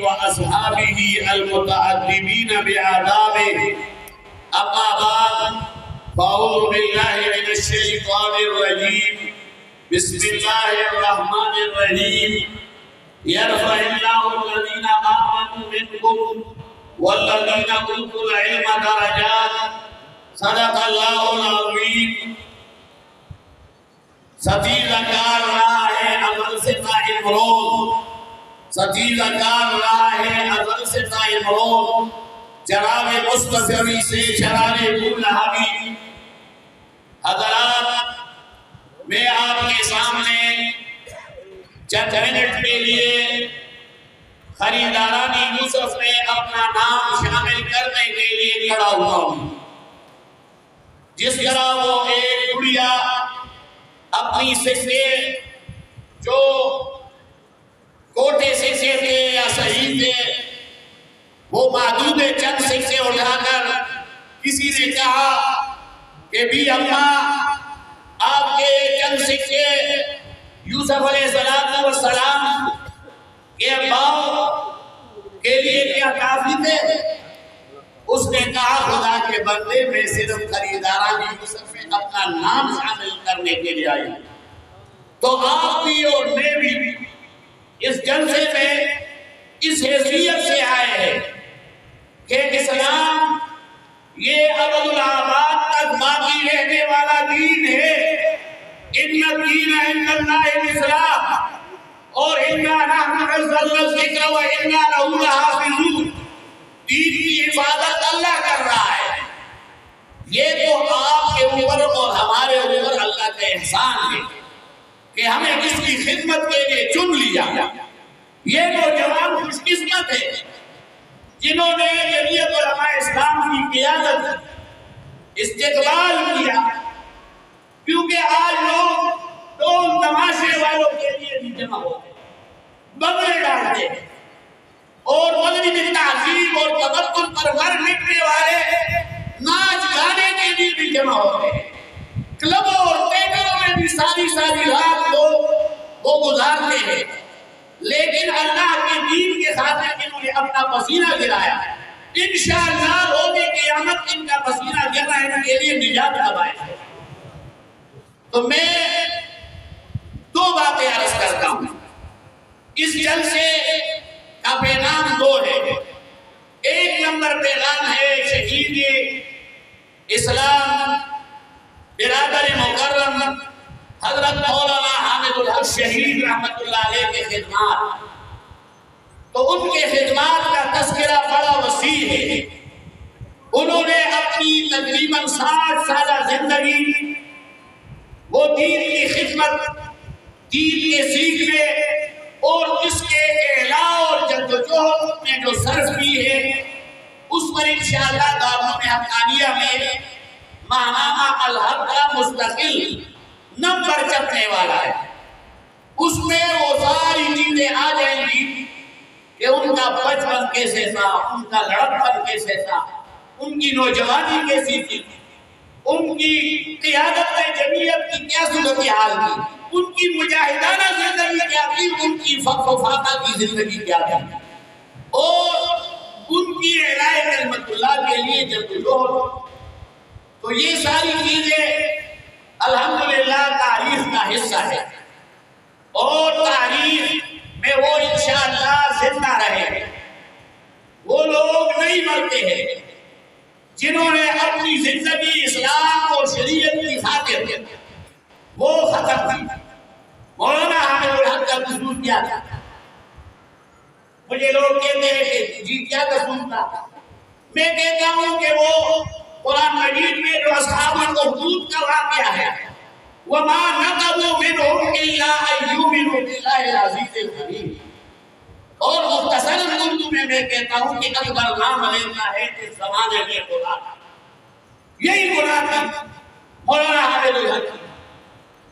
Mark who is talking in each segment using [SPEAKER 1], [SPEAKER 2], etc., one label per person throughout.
[SPEAKER 1] وأصحابه المتأدبين بآدابه. أما بعد فأعوذ بالله من الشيطان الرجيم. بسم الله الرحمن الرحيم. يرفع الله الذين آمنوا منكم والذين أوتوا العلم درجات. صدق الله العظيم. ستیزہ کار رہا ہے عمل سے قائم رو، ستیزہ کار رہا ہے عمل سے قائم رو، جناب مصطفی سے شرار ابوالہبی. حضرات، میں آپ کے سامنے چند منٹ کے لیے خریداران یوسف میں اپنا نام شامل کرنے کے لیے کھڑا ہوا ہوں. جس طرح وہ ایک گڑیا اپنی سکے جو کوٹے سکے تھے یا صحیح تھے، وہ محدود چند سکے اٹھا کر کسی نے کہا کہ بھی اماں آپ کے چند سکے یوسف علیہ السلام کے اباؤ کے لیے کیا کافی تھے؟ اس نے کہا خدا کے بندے میں صرف خریداران یوسف میں اپنا نام شامل کرنے کے لیے آئے. تو آپ بھی اور میں بھی اس جلسے میں اس حیثیت سے آئے ہیں کہ اسلام یہ ابدالآباد تک باقی رہنے والا دین ہے. ان الدین عند اللہ الاسلام اور انا نحن نزلنا الذکر وانا لہ لحافظون. دین کی حفاظت اللہ کر رہا ہے. یہ تو آپ کے اوپر اور ہمارے اوپر اللہ کا احسان ہے کہ ہمیں اس کی خدمت کے لیے چن لیا. یہ نوجوان خوش قسمت ہے جنہوں نے جمعیت علماء اسلام کی قیادت استقبال کیا، کیونکہ آج لوگ ڈول تماشے والوں کے لیے بھی جمع ہوتے ہیں، بگڑے ڈالتے ہیں اور مغربی تہذیب اور تمدن پر مر مٹنے والے ناچ گانے کے لیے بھی جمع ہوتے ہیں. کلبوں اور تھیٹروں میں بھی ساری رات لوگ وہ گزارتے ہیں. لیکن اللہ کے دین کے خاطر انہوں نے اپنا پسینہ گرایا. انشاءاللہ روز قیامت ان کا پسینہ گرنا ان کے لیے نجات کا باعث ہے. تو میں دو باتیں عرض کرتا ہوں. اس جلسے کا پیغام دو ہے. ایک نمبر پیغام ہے شہید اسلام برادر مکرم حضرت مولانا حامد الحق شہید رحمت اللہ علیہ کے خدمات. تو ان کے خدمات کا تذکرہ بڑا وسیع ہے. انہوں نے اپنی تقریباً 60 سالہ زندگی وہ دین کی خدمت، دین کے سیکھنے اور اس کے اعلاء اور جدوجہد میں جو صرف کی ہے، اس پر انشاءاللہ دارالعلوم حقانیہ میں ماہنامہ الحق کا مستقل نمبر چھپنے والا ہے. اس میں وہ ساری چیزیں آ جائیں گی کہ ان کا بچپن کیسے تھا، ان کا لڑکپن کیسے تھا، ان کی نوجوانی کیسی تھی، ان کی قیادت میں جمعیت کی کیا صورتحال تھی، ان کی مجاہدانہ زندگی کیا تھی، ان کی فقہ و فاقہ کی زندگی کیا تھی، اور ان کی اعلاء کلمت اللہ کے لیے جدوجہد. تو یہ ساری چیزیں الحمدللہ تاریخ کا حصہ ہے، اور تاریخ میں وہ انشاءاللہ زندہ رہے. وہ لوگ نہیں مرتے ہیں جنہوں نے اپنی زندگی اسلام اور شریعت کی خاطر وہ ختم کی. مولانا حامد الحق کا قصور کیا تھا؟ مجھے لوگ کہتے ہیں کہ جی کیا قصور تھا؟ میں کہتا ہوں کہ وہ قرآن مجید میں جو اصحاب الاخدود کا واقعہ ہے، وَمَا نَقَمُوا مِنْهُمْ إِلَّا أَن يُؤْمِنُوا بِاللَّهِ الْعَزِيزِ الْحَمِيدِ. اور مختصر اردو میں کہتا ہوں کہ اکبر نام لیتا ہے اس زمانے میں خدا. یہی گناہ تھا مولانا حامد الحق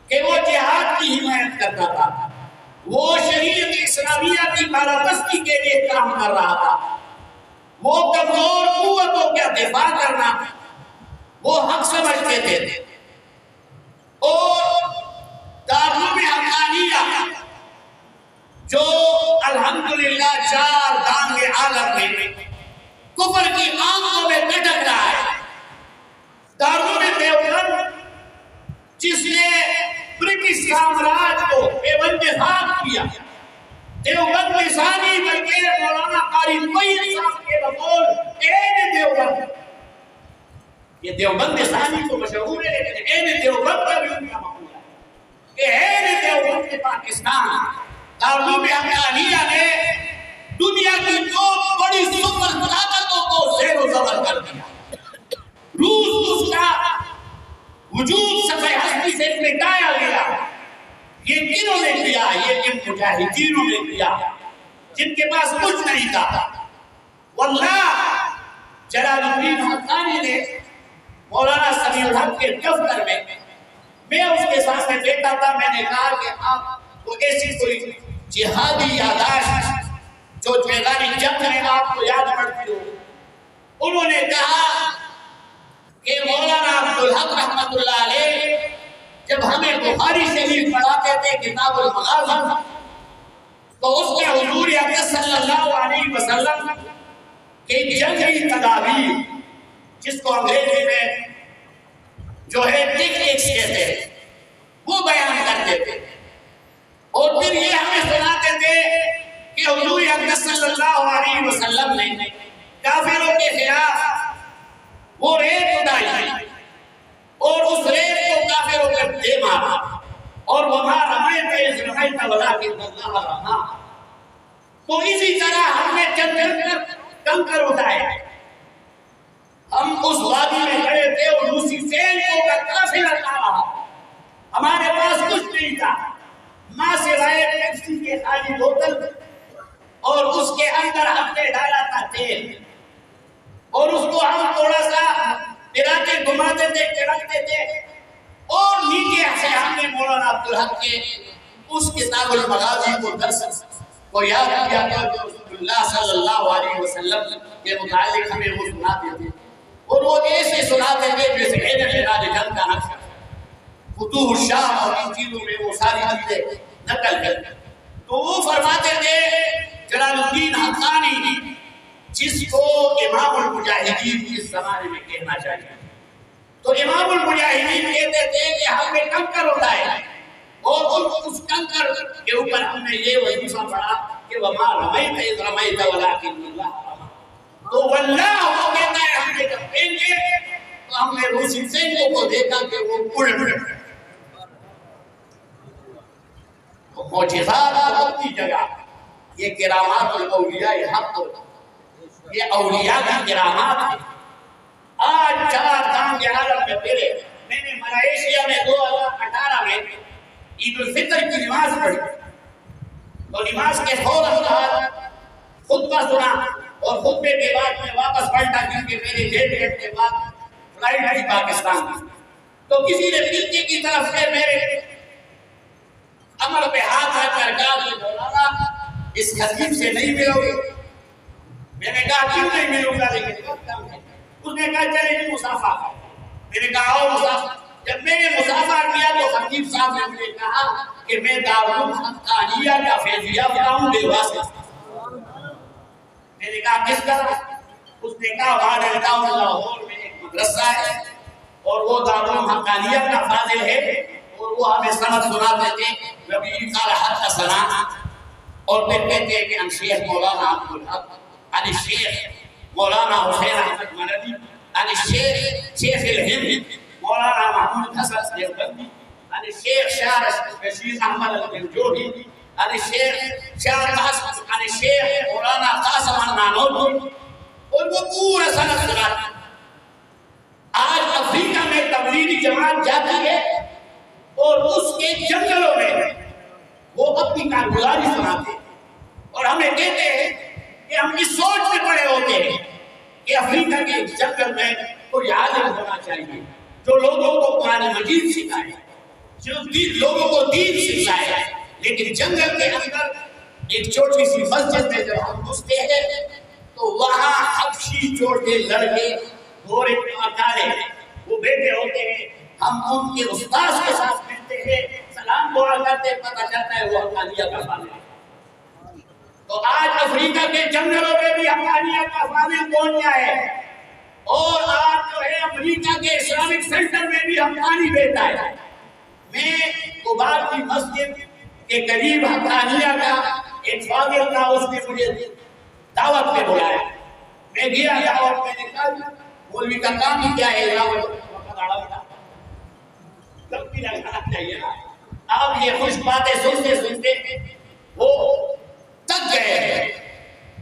[SPEAKER 1] کہ وہ جہاد کی حمایت کرتا تھا، وہ شریعت اسلامیہ کی بالادستی کے لیے کام کر رہا تھا، وہ کمزور قوتوں کا دفاع کرنا وہ حق سمجھتے تھے. اور دارالعلوم حقانیہ جو الحمدللہ 4 دانگ عالم میں کفر کی آنکھوں میں لٹک رہا ہے. دارالعلوم دیوبند جس نے برٹش سامراج کو پیوند خاک کیا، دیوبند لسانی بلکہ مولانا قاری طیب صاحب کے بقول این دیوبند، یہ دیوبند لسانی تو مشہور ہے لیکن این دیوبند کا بھی ان کا مقول ہے کہ این دیوبند کے پاکستان دارالعلوم حقانیہ نے دنیا کی 2 بڑی سپر طاقتوں کو زیر و زبر کر دیا. روس اس کا وجود صفحہ ہستی سے مٹایا گیا. یہ کنہوں نے کیا؟ یہ ان مجاہدینوں نے کیا جن کے پاس کچھ نہیں تھا. واللہ جلال الدین حقانی نے مولانا سمیع الحق کے دفتر میں اس کے ساتھ میں بیٹھا تھا. میں نے کہا کہ آپ کو ایسی کوئی جہادی یاداشت جو میدانی جنگ میں آپ کو یاد پڑتی ہو. انہوں نے کہا کہ مولانا عبدالحق رحمت اللہ علیہ جب ہمیں بخاری شریف پڑھاتے تھے کتاب المغازی تو اس میں حضور اکرم صلی اللہ علیہ وسلم کے جنگی تدابیر جس کو انگریزی میں جو ہے ٹیکنکس کہتے ہیں وہ بیان کرتے تھے. اور پھر یہ ہمیں سناتے تھے کہ حضور اکرم صلی اللہ علیہ وسلم نے کافروں کے خلاف وہ ریت اٹھائی اور اس ریت کو کافروں پر دے مارا اور وہاں رمیت اذ رمیت ولکن اللہ رما. تو اسی طرح ہم نے چند کنکر اٹھائے. ہم اس وادی میں کھڑے تھے اور روسی سینکوں کا قافلہ آ رہا. ہمارے پاس کچھ نہیں تھا ماں سوائے پیپسی کے خالی بوتل اور اس کے اندر ہم نے ڈالا تھا تیل اور اس کو ہم تھوڑا سا پھراتے گھماتے تھے چڑھتے تھے اور نیچے سے ہم نے مولانا عبدالحق کے اس کتاب المغازی کو درس کو یاد کیا کہ رسول اللہ صلی اللہ علیہ وسلم کے متعلق ہمیں وہ سناتے تھے اور وہ ایسے سناتے تھے جیسے میراج جنگ کا نقشہ فتوح الشام اور ان چیزوں میں وہ ساری چیزیں نقل کرتے. تو وہ فرماتے تھے جلال الدین حقانی جس کو امام المجاہدین اس زمانے میں کہنا چاہیے. تو امام المجاہدین کہتے تھے کہ ہم نے کنکر اٹھائے اور اس کنکر کے اوپر ہم نے یہ وظیفہ پڑھا کہ وما رمیت اذ رمیت ولکن اللہ رما. تو واللہ وہ کہتا ہے ہم نے جب پھینکے تو ہم نے روسی سینکوں کو دیکھا کہ وہ اڑ اڑ. معجزات اپنی جگہ یہ کرامات الاولیاء حق یہ اولیاء کی کرامات ہیں. آج 4 دانگ عالم میں پھرے. میں نے ملائیشیا میں 2018 میں عید الفطر کی نماز پڑھی تو نماز کے فوراً بعد خطبہ سنا اور خطبے کے بعد میں واپس پلٹا کیونکہ میری 1.5 گھنٹے کے بعد فلائٹ تھی پاکستان کی. تو کسی نے پیچھے کی طرف سے میرے عمر پہ ہاتھ رکھ کر کہا کہ مولانا اس خطیب سے نہیں ملو گے. میں نے کہا کیوں نہیں ملوں گا لیکن وقت کم ہے. اس نے کہا چلے مسافہ. میں نے کہا آؤ مسافہ. جب میں نے مسافہ کیا تو خطیب صاحب نے مجھے کہا کہ میں دارالعلوم حقانیہ کا فیضیہ بتاؤں دیوا سے. میں نے کہا کس کا؟ اس نے کہا وہاں ٹاؤن لاہور میں ایک مدرسہ ہے اور وہ دارالعلوم حقانیہ کا فاضل ہے اور وہ ہمیں سند سناتے تھے نبی قال حدثنا اور پھر کہتے ہیں کہ ہم شیخ مولانا عبدالحق عن الشیخ مولانا حسین احمد مدنی عن الشیخ شیخ الہند مولانا محمود حسن دیوبندی عن الشیخ شارش بشیر احمد الجوہری عن الشیخ شارش عن الشیخ مولانا قاسم النانوتوی اور وہ پورا سند سناتے. آج افریقہ میں تبلیغی جماعت جاتی ہے اور اس کے جنگلوں میں وہ اپنی کارگزاری سناتے ہیں اور ہمیں کہتے ہیں کہ ہم اس سوچ میں پڑے ہوتے ہیں کہ افریقہ کے جنگل میں کوئی عالم ہونا چاہیے جو لوگوں کو قرآن مجید سکھائے جو لوگوں کو دین سکھائے. لیکن جنگل کے اندر ایک چھوٹی سی مسجد میں جب ہم گھستے ہیں تو وہاں حبشی چھوٹے لڑکے گورے کالے وہ بیٹھے ہوتے ہیں. ہم ان کے استاذ کے ساتھ ملتے ہیں سلام دعا کرتے پتہ چلتا ہے وہ حقانیہ کا فاضل ہے. افریقہ کے جنگلوں میں بھی حقانیت کا فاضل پہنچ جائے اور آج جو ہے امریکہ کے اسلامک سینٹر میں بھی حقانی بیٹھا ہے. میں قباء کی مسجد کے قریب حقانیہ کا ایک فاضل تھا, اس نے مجھے دعوت پہ بلایا. میں گیا دعوت میں نے کہا مولوی کا کام ہی کیا ہے, لگتی لگانا چاہیے نا. آپ یہ خوش باتیں سنتے سنتے وہ تک گئے.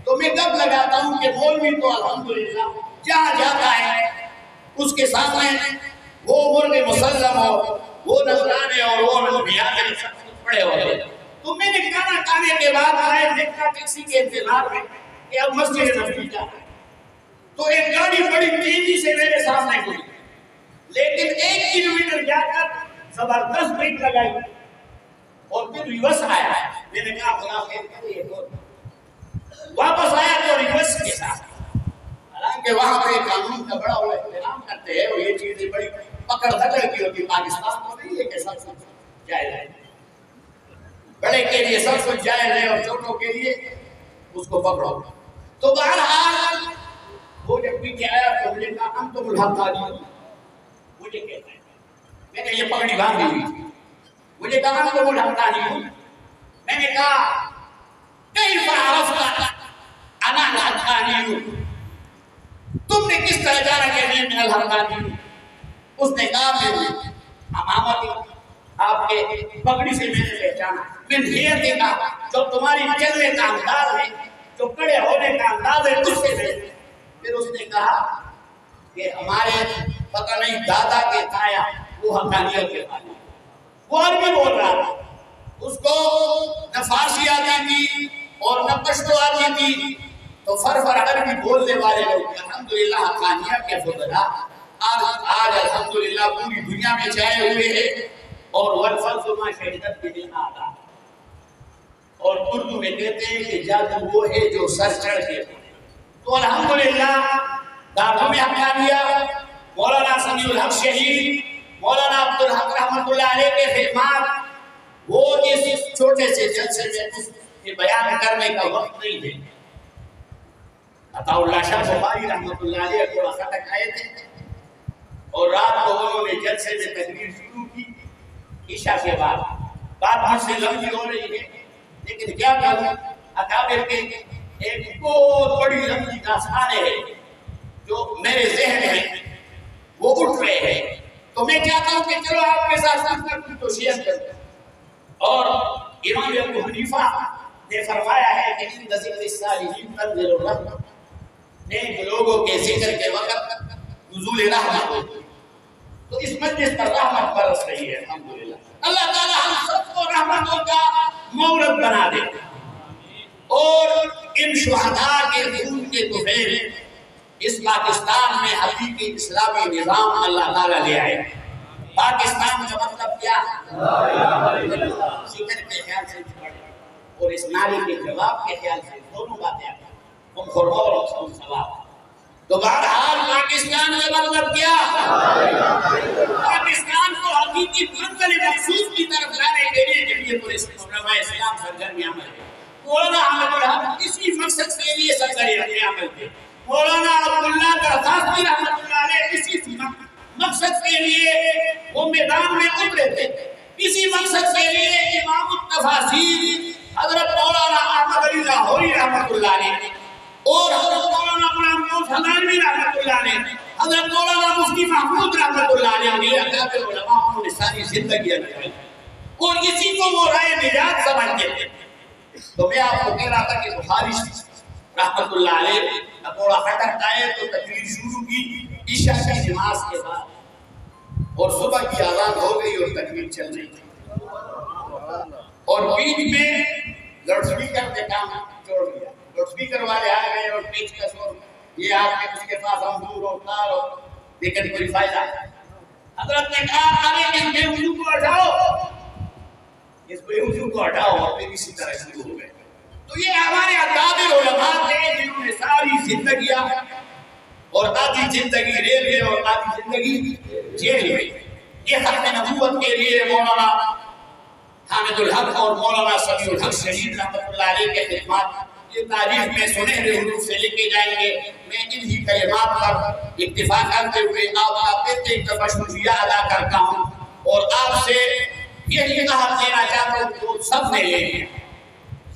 [SPEAKER 1] تو میں کب لگاتا ہوں کہ مولوی تو الحمدللہ جہاں جاتا ہے اس کے سامنے وہ مرغ مسلم ہو, وہ نذرانے اور وہ بیان پڑے ہوئے. تو میں نے کھانا کھانے کے بعد آئے دیکھا ٹیکسی کے انتظار میں کہ اب مسجد نبوی جانا ہے. تو ایک گاڑی بڑی تیزی سے میرے سامنے گئی, لیکن 1 کلومیٹر جا کر زبردست بریک لگائی اور پھر ریورس آیا. میں نے کہا خدا خیر کرے, واپس آیا تو ریورس کے ساتھ. حالانکہ وہاں پہ قانون کا بڑا بڑا احترام کرتے ہیں اور یہ چیزیں بڑی پکڑ دھکڑ کی ہوتی. پاکستان کو نہیں ہے کہ سب کچھ جائز ہے, بڑے کے لیے سب کچھ جائز ہے اور چھوٹوں کے لیے اس کو پکڑو. تو بہرحال وہ جب پیچھے آیا تو مجھے کہا ہم تو الحقانی, مجھے کہتا ہے میں نے یہ پگڑی باندھی ہوئی تھی, مجھے کہا ہم تو الحقانی. میں نے کہا کیف عرفت انا الحقانی, تم نے کس طرح جانا کہ میں الحقانی ہوں. اس نے کہا میں امامت آپ کے پگڑی سے میں نے پہچانا, میں یہ دیکھا جو تمہاری چلنے کا انداز ہے, جو کھڑے ہونے کا انداز ہے, اس سے میں. پھر اس نے کہا کہ ہمارے پتہ نہیں دادا کے تایا وہ حقانیت کے تایا. وہ عربی بول رہا تھا, اس کو نہ فارسی آتی تھی اور نہ پشتو آتی تھی, تو فرفر عربی بولنے والے لوگ الحمدللہ حقانیت کے فضلا آج الحمدللہ پوری دنیا میں چھائے ہوئے ہیں. اور والفضل ما شہدت به الآداب, اور اردو میں کہتے ہیں کہ جادو وہ ہے جو سر چڑھ کے. تو الحمدللہ دارالعلوم حقانیہ مولانا سمیع الحق شہید, مولانا عبدالحق رحمۃ اللہ علیہ کے خدمات, وہ اس چھوٹے سے جلسے میں بیان کرنے کا وقت نہیں ہے. عطا اللہ شاہ بخاری رحمۃ اللہ علیہ تھوڑا خطک آئے تھے اور رات کو انہوں نے جلسے میں تقریر شروع کی عشاء کے بعد. بات مجھ سے لمبی ہو رہی ہے لیکن کیا کہوں, اکابر کے ایک بہت بڑی لمبی داستانیں ہیں جو میرے ذہن میں وہ اٹھ رہے ہیں. تو میں چاہتا ہوں کہ چلو آپ کے ساتھ تو شیئر کریں. اور امام ابو حنیفہ نے فرمایا ہے کہ ان ذکر الصالحین تنزل الرحمۃ, نیک لوگوں کے ذکر کے وقت نزول رحمت ہوتی. تو اس مجلس پر رحمت برس رہی ہے الحمدللہ. اللہ تعالی ہم سب کو رحمتوں کا مورد بنا دے اور ان شہداء کے خون کے طفیل اس پاکستان میں حقیقی اسلامی نظام اللہ تعالی لے آئے. پاکستان کا مطلب کیا ہے؟ ذکر کے خیال سے اور اس نعرے کے جواب کے خیال سے دونوں باتیں آتی ہیں, ہم خرمور اور ہم ثواب. تو بہرحال پاکستان کا مطلب کیا؟ پاکستان کو حقیقی منزل مقصود کی طرف لانے کے لیے جمعیت العلماء اسلام سرگرمی عمل ہے. مولانا احمد الحق کسی مقصد کے لیے سرگرمی عمل تھے. مولانا عبداللہ درخواست رحمۃ اللہ علیہ کسی مقصد کے لیے وہ میدان میں اترے تھے. کسی مقصد کے لیے امام التفاسیر حضرت مولانا احمد علی لاہوری رحمۃ اللہ علیہ اور حضرت مولانا غلام غوث حضرمی رحمۃ اللہ علیہ, حضرت مولانا مفتی محمود رحمۃ اللہ علیہ اکابر علماء, انہوں نے ساری زندگی لگائی اور اسی کو وہ رائے نجات سمجھتے تھے. تو میں آپ کو کہہ رہا تھا کہ بخاری رحمۃ اللہ علیہ تھوڑا ہٹک آئے تو تقریر شروع کی عشاء کی نماز کے بعد اور صبح کی اذان ہو گئی اور تقریر چل رہی تھی اور بیچ میں لاؤڈ اسپیکر نے کام چھوڑ دیا. لاؤڈ اسپیکر والے آ گئے اور پیچ کا شور, یہ آپ کے اس کے پاس امور اور تار اور لیکن کوئی فائدہ. حضرت نے کہا ارے ان بے وضو کو ہٹاؤ, اس بے وضو کو ہٹاؤ, اور پھر اسی طرح شروع ہو گئے. تو یہ ہمارے اکابر علماء تھے جنہوں نے ساری زندگیاں اور آدھی زندگی ریل میں اور آدھی زندگی جیل میں. یہ ختم نبوت کے لیے مولانا حامد الحق اور مولانا سمیع الحق شہید رحمۃ اللہ علیہ کے خدمات یہ تاریخ میں سنہرے حروف سے لکھے جائیں گے. میں انہی کلمات پر اکتفا کرتے ہوئے آپ کا ایک دفعہ شکریہ ادا کرتا ہوں اور آپ سے یہی عہد دینا چاہتا ہوں کہ سب نے لے لیا.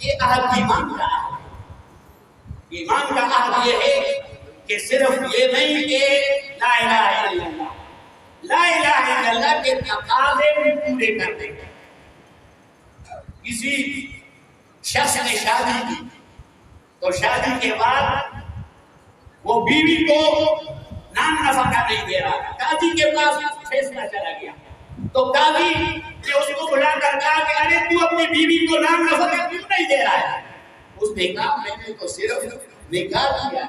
[SPEAKER 1] یہ عہد ایمان کا ہے. ایمان کا عہد یہ ہے کہ صرف یہ نہیں کہ لا الہ الا اللہ، لا الہ الا اللہ کے تقاضے بھی پورے کر دیں. کسی شخص نے شادی کی تو شادی کے بعد وہ بیوی کو نام نفقہ نہیں دے رہا. قاضی کے پاس فیصلہ چلا گیا تو قاضی نے اس کو بلا کر کہا کہ ارے تو اپنی بیوی کو نام نفقہ کیوں نہیں دے رہا ہے؟ اس نے کہا میں نے تو صرف نکاح کیا.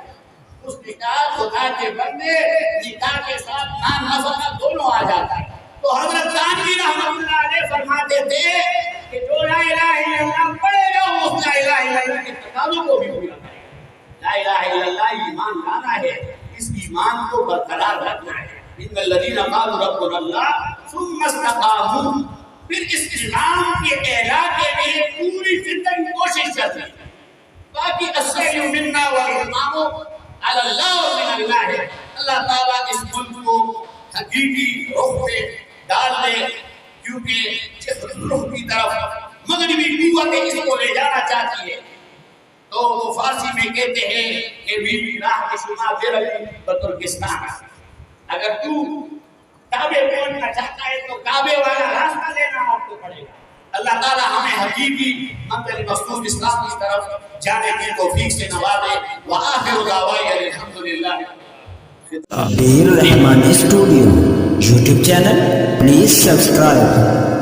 [SPEAKER 1] اس نکاح خدا کے بندے نکاح کے ساتھ نام نفقہ دونوں آ جاتا ہے. تو حضرت تانوی رحمۃ اللہ علیہ فرماتے تھے کہ جو لا الہ الا اللہ پڑھے گا وہ لا الہ الا اللہ کے تقاضوں کو بھی پورا کرے گا. لا الہ الا اللہ ایمان لانا ہے، اس ایمان کو برقرار رکھنا ہے. ان الذین قالوا ربنا اللہ ثم استقاموا، پھر اس ایمان کے اعلیٰ کے لیے پوری زندگی کوشش کرتے ہیں. باقی السعی منا والامام علی اللہ من اللہ ہے. اللہ تعالیٰ اس ملک کو حقیقی رخ پہ ڈال دے، کیونکہ رخ کی طرف مغربی قوتیں اس کو لے جانا چاہتی ہے. تو وہ فارسی میں کہتے ہیں کہ بھی راہ کے شما درل بترکستان. اگر تو کعبے پہنچنا چاہتا ہے تو کعبے والا راستہ لینا آپ کو پڑے گا. اللہ تعالیٰ ہمیں حقیقی منزل مقصود اسلام کی طرف جانے کی توفیق سے نوازے. وآخر دعوانا الحمدللہ.
[SPEAKER 2] Abdur Rahman studio YouTube channel please subscribe.